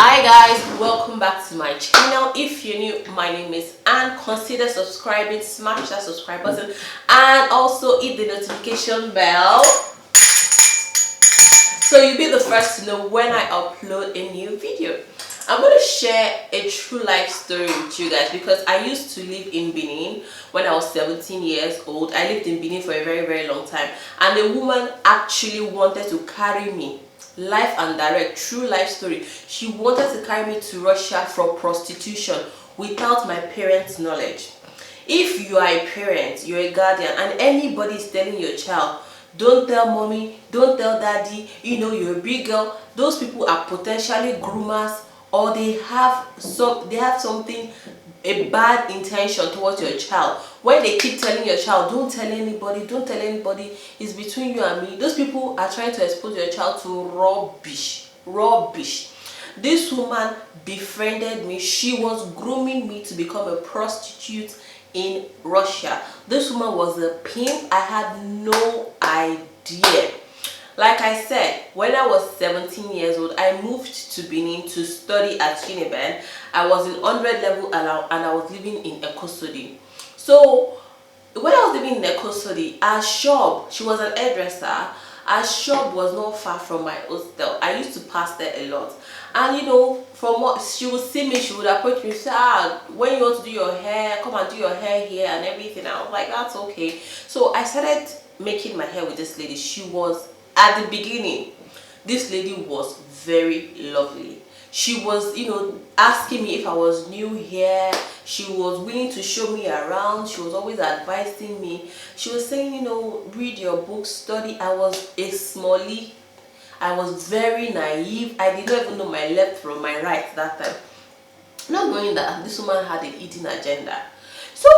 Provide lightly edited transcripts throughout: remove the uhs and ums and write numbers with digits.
Hi guys, welcome back to my channel. If you're new, my name is Anne. Consider subscribing, smash that subscribe button, and also hit the notification bell so you'll be the first to know when I upload a new video. I'm going to share a true life story with you guys because I used to live in Benin when I was 17 years old. I lived in Benin for a very long time, and a woman actually wanted to carry me, life and direct, true life story. She wanted to carry me to Russia for prostitution without my parents' knowledge. If you are a parent, you're a guardian, and anybody is telling your child, don't tell mommy, don't tell daddy, you're a big girl, those people are potentially groomers, or they have something, a bad intention towards your child. When they keep telling your child, don't tell anybody, don't tell anybody, it's between you and me, those people are trying to expose your child to rubbish. This woman befriended me. She was grooming me to become a prostitute in Russia. This woman was a pimp. I had no idea. Like I said, when I was 17 years old, I moved to Benin to study at Uniben. I was in 100 level and I was living in Ekosodi. So when I was living in Ekosodi, our shop, she was an hairdresser. Our shop was not far from my hostel. I used to pass there a lot. And from what she would see me, she would approach me, say, when you want to do your hair, come and do your hair here and everything. I was like, that's okay. So I started making my hair with this lady. She was, at the beginning, this lady was very lovely. She was, asking me if I was new here. She was willing to show me around. She was always advising me. She was saying, read your book, study. I was a smallie. I was very naive. I did not even know my left from my right that time. Not knowing that this woman had a hidden agenda. So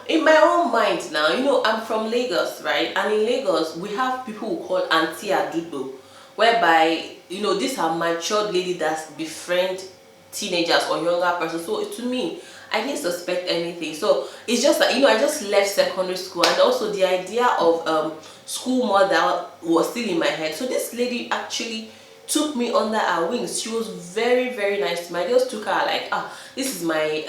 in my own mind now, I'm from Lagos, right? And in Lagos, we have people who call Auntie Adudo, whereby, these are matured ladies that befriend teenagers or younger persons. So to me, I didn't suspect anything. So it's just that, I just left secondary school, and also the idea of school mother was still in my head. So this lady actually took me under her wings. She was very nice to me. I just took her like, this is my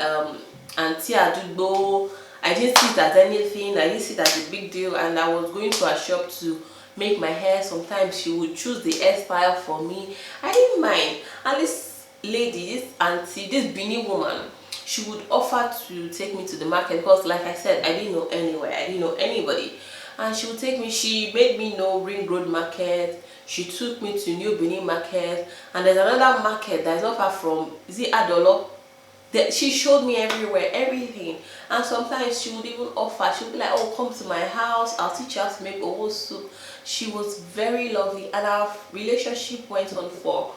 Auntie Adudo. I didn't see it as anything. I didn't see it as a big deal, and I was going to her shop to make my hair. Sometimes she would choose the hairstyle for me. I didn't mind. And this lady, this auntie, this Benin woman, she would offer to take me to the market because, like I said, I didn't know anywhere. I didn't know anybody. And she would take me. She made me know Ring Road Market. She took me to New Benin Market. And there's another market that is not far from, is it Adolo? She showed me everywhere, everything. And sometimes she would even offer, she would be like, oh, come to my house, I'll teach you how to make owo soup. She was very lovely, and our relationship went on for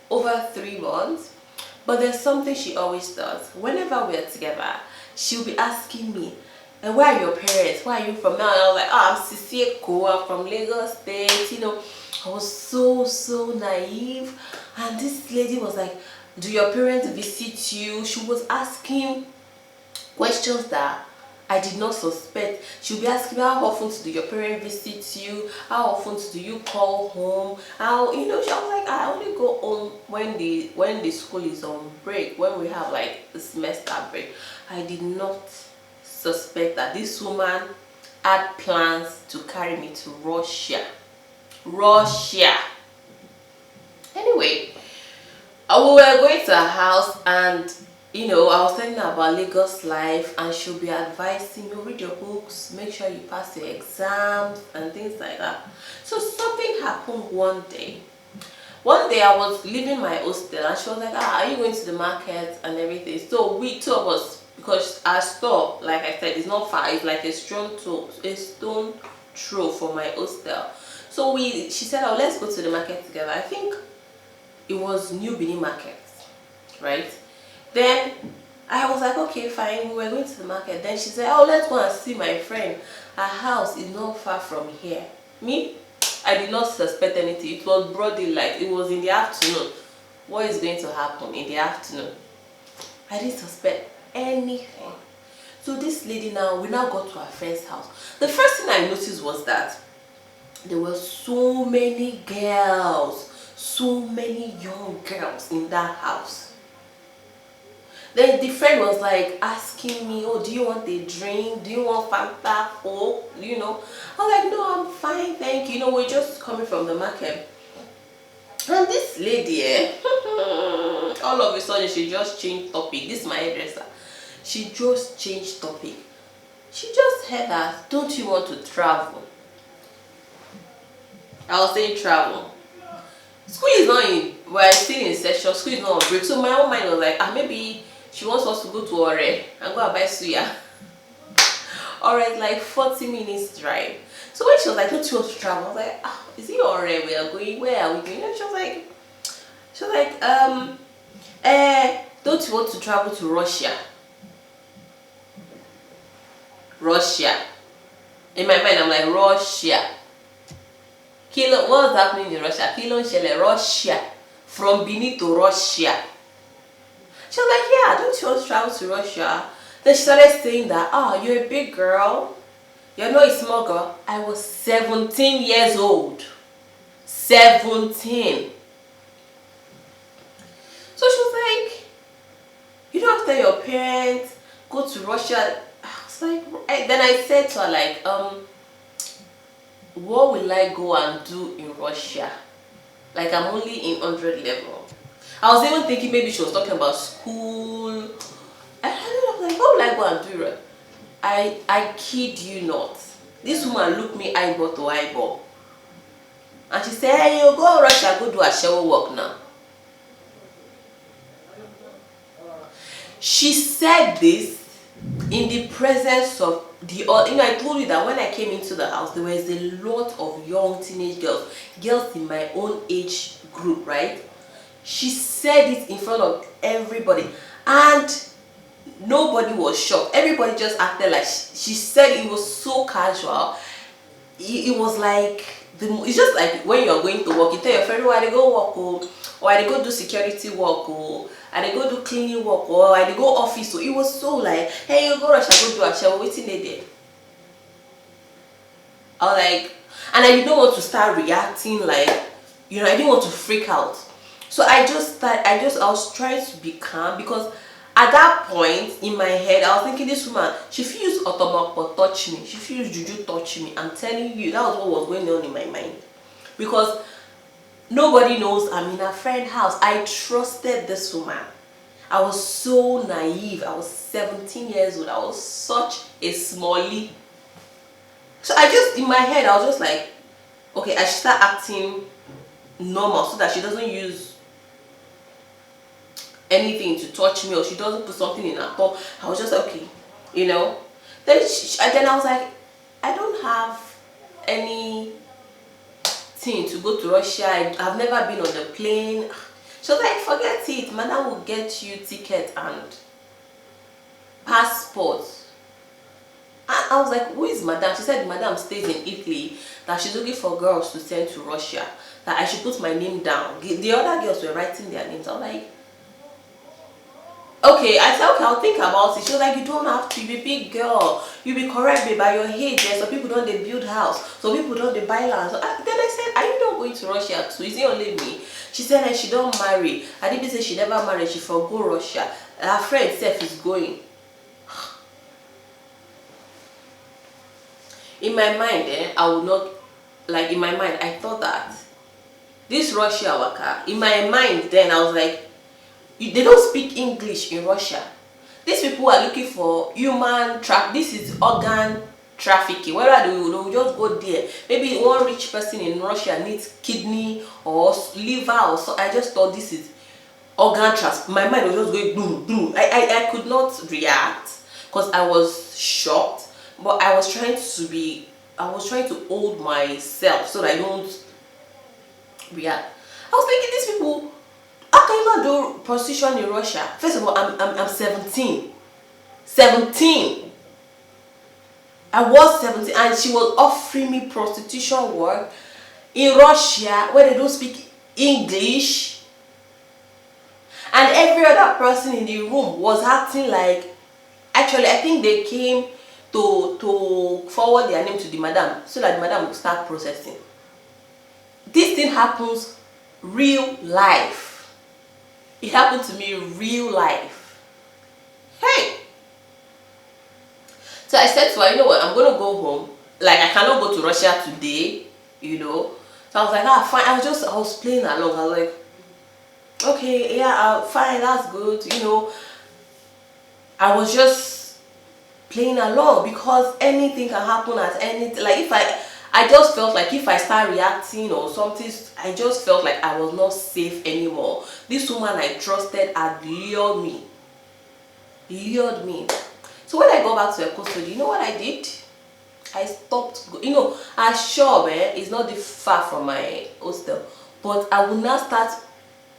over 3 months. But there's something she always does. Whenever we're together, she'll be asking me, and where are your parents? Where are you from now? And I was like, I'm Sisieko, I'm from Lagos State. I was so naive. And this lady was like, do your parents visit you? She was asking questions that I did not suspect. She'll be asking me, how often do your parents visit you? How often do you call home? How, she was like, I only go home when the school is on break, when we have like a semester break. I did not suspect that this woman had plans to carry me to Russia. Anyway, we were going to her house, and I was telling her about Lagos life, and she'll be advising me, read your books, make sure you pass your exams and things like that. So something happened one day. I was leaving my hostel, and she was like, are you going to the market and everything? So we two of us, because our store, like I said, is not far, it's like a stone throw from my hostel. So she said, oh, let's go to the market together. I think it was New Benin Market, right? Then I was like, okay, fine, we were going to the market. Then she said, oh, let's go and see my friend. Her house is not far from here. Me, I did not suspect anything. It was broad daylight. It was in the afternoon. What is going to happen in the afternoon? I didn't suspect anything. So this lady we now got to her friend's house. The first thing I noticed was that there were so many girls So many young girls in that house. Then the friend was like asking me, oh, do you want a drink? Do you want Fanta? Oh, you know. I was like, no, I'm fine, thank you. You know, we're just coming from the market. And this lady, all of a sudden, she just changed topic. This is my hairdresser. She just changed topic. She just heard that, don't you want to travel? I was saying travel. School is not in, we're still in session, school is not on break. So my own mind was like, maybe she wants us to go to Ore and go and buy suya. Alright, like 40 minutes drive. So when she was like, don't you want to travel? I was like, is it Ore we are going? Where are we going? And she was like, don't you want to travel to Russia? Russia. In my mind, I'm like, Russia. Kilo, what's happening in Russia? Kilo Shele, Russia. From Benin to Russia. She was like, yeah, don't you want to travel to Russia? Then she started saying that, you're a big girl. You're not a small girl. I was 17 years old. 17. So she was like, you don't have to tell your parents, go to Russia. I was like, then I said to her like, what will I go and do in Russia? Like I'm only in 100 level. I was even thinking maybe she was talking about school. I was like, what will I go and do? I kid you not. This woman looked me eyeball to eyeball. And she said, hey, you go to Russia, go do a shower work now. She said this in the presence of I told you that when I came into the house, there was a lot of young teenage girls in my own age group, right? She said it in front of everybody, and nobody was shocked. Everybody just acted like she said it was so casual. It was like it's just like when you're going to work, you tell your friend, oh, I go work, or I go do security work, or I go do cleaning work, or I go office. So it was so like, hey, you go Russia, go do a shower, waiting there. I was like, and I didn't want to start reacting like, I didn't want to freak out. So I was trying to be calm, because at that point in my head, I was thinking, this woman, she feels Otomoko touch me, she feels Juju touch me. I'm telling you, that was what was going on in my mind. Because nobody knows I'm in a friend's house. I trusted this woman. I was so naive. I was 17 years old. I was such a smallie. So in my head, I was just like, okay, I should start acting normal so that she doesn't use anything to touch me, or she doesn't put something in her tongue. I was just like, okay, Then I was like, I don't have any to go to Russia. I've never been on the plane. She was like, forget it, madam will get you ticket and passport. And I was like, who is madam? She said madam stays in Italy, that she's looking for girls to send to Russia, that I should put my name down. The other girls were writing their names. I was like, okay. I said, okay, I'll think about it. She was like, you don't have to. You be a big girl, you be correct me by your age. Some people don't they build house, some people don't they buy land. So then I said, are you not going to Russia too? Is it only me? She said that she don't marry. I didn't say she never married, she forgo Russia. Her friend Seth is going. In my mind, I would not, like in my mind, I thought that this Russia waka, in my mind then I was like, they don't speak English in Russia. These people are looking for human this is organ trafficking. Whether they will just go there. Maybe one rich person in Russia needs kidney or liver or so. I just thought this is organ trafficking. My mind was just going boom, boom. I could not react because I was shocked. But I was trying to hold myself so that I don't react. I was thinking, these people, how can you not do prostitution in Russia? First of all, I'm 17. 17. I was 17 and she was offering me prostitution work in Russia where they don't speak English. And every other person in the room was acting like, actually I think they came to forward their name to the madam so that the madam will start processing. This thing happens real life. It happened to me real life. Hey. So I said to her, you know what, I'm gonna go home. Like, I cannot go to Russia today, you know. So I was like, ah, fine. I was playing along. I was like, okay, yeah, fine, that's good, you know. I was just playing along because anything can happen at any, like, if I just felt like if I start reacting or something, I just felt like I was not safe anymore. This woman I trusted had lured me. Lured me. So when I got back to Ecosto, you know what I did? I stopped, you know, Ashore is not far from my hostel, but I will now start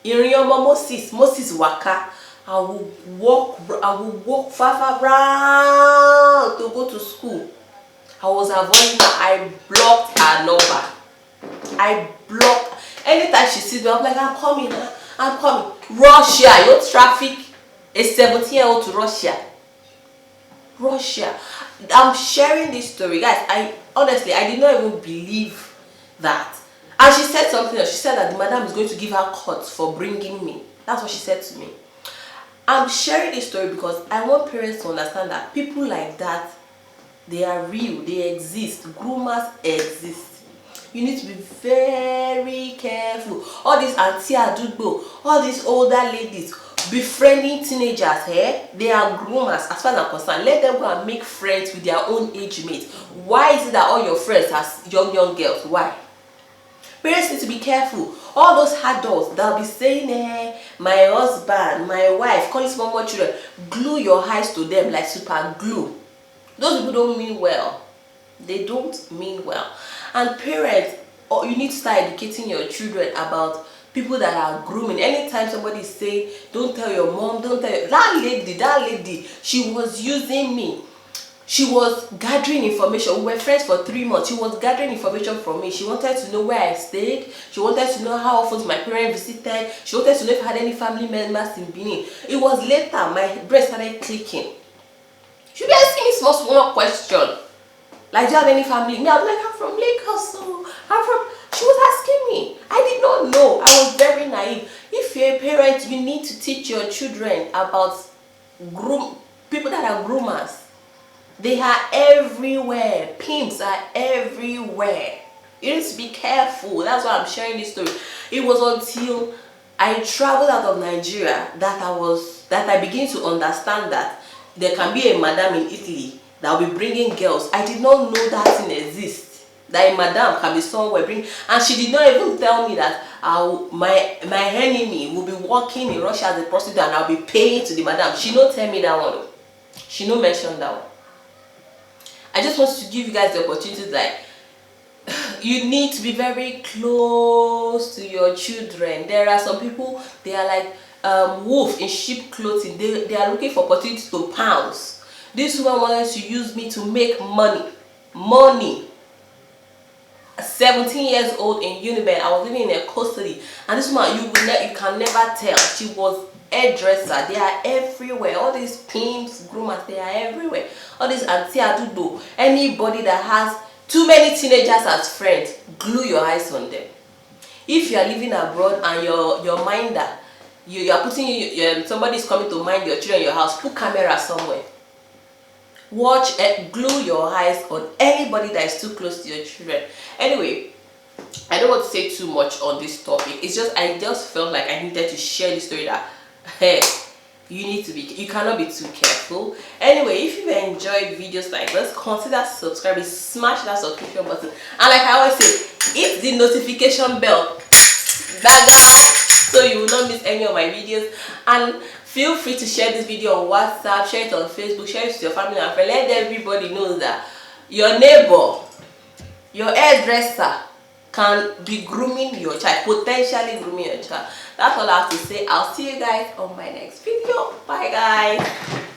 Moses Waka. I will walk far round to go to school. I was avoiding her. I blocked her number. I blocked. Anytime she sees me, I'm like, I'm coming. I'm coming. Russia, you traffic a 17-year-old to Russia. Russia. I'm sharing this story, guys. I honestly, I did not even believe that. And she said something else. She said that the madam is going to give her cut for bringing me. That's what she said to me. I'm sharing this story because I want parents to understand that people like that, they are real, they exist. Groomers exist. You need to be very careful. All these auntie adubo, all these older ladies befriending teenagers, they are groomers as far as I'm concerned. Let them go and make friends with their own age mates. Why is it that all your friends are young girls? Why? Parents need to be careful. All those adults that'll be saying, my husband, my wife, calling small children, glue your eyes to them like super glue. Those people don't mean well. They don't mean well. And parents, you need to start educating your children about people that are grooming. Anytime somebody say, don't tell your mom, don't tell your, that lady, she was using me. She was gathering information. We were friends for 3 months. She was gathering information from me. She wanted to know where I stayed. She wanted to know how often my parents visited. She wanted to know if I had any family members in Benin. It was later my brain started clicking. She be asking me small question. Like, do you have any family? Me, I'm like, I'm from Lagos, so I'm from. She was asking me. I did not know. I was very naive. If you're a parent, you need to teach your children about people that are groomers. They are everywhere. Pimps are everywhere. You need to be careful. That's why I'm sharing this story. It was until I traveled out of Nigeria that I began to understand that there can be a madam in Italy that will be bringing girls. I did not know that thing exists. That a madam can be somewhere bringing, and she did not even tell me that my enemy will be working in Russia as a prostitute and I'll be paying to the madam. She no tell me that one. She no mention that one. I just want to give you guys the opportunity that you need to be very close to your children. There are some people, they are like wolf in sheep clothing. They are looking for opportunities to pounce. This woman wanted to use me to make money. 17 years old in Uniben. I was living in a custody, and this woman, you can never tell. She was hairdresser. They are everywhere. All these pimps, groomers, they are everywhere. All these auntie adubo. Anybody that has too many teenagers as friends, glue your eyes on them. If you are living abroad and your minder, you are putting somebody is coming to mind your children in your house, put camera somewhere. Watch and glue your eyes on anybody that is too close to your children. Anyway, I don't want to say too much on this topic. It's just I just felt like I needed to share this story that hey, you cannot be too careful. Anyway, if you've enjoyed videos like this, consider subscribing, smash that subscription button, and like I always say, hit the notification bell, so you will not miss any of my videos. And feel free to share this video on WhatsApp, share it on Facebook, share it to your family and friends. Let everybody know that your neighbor, your hairdresser can be grooming your child, potentially grooming your child. That's all I have to say. I'll see you guys on my next video. Bye guys.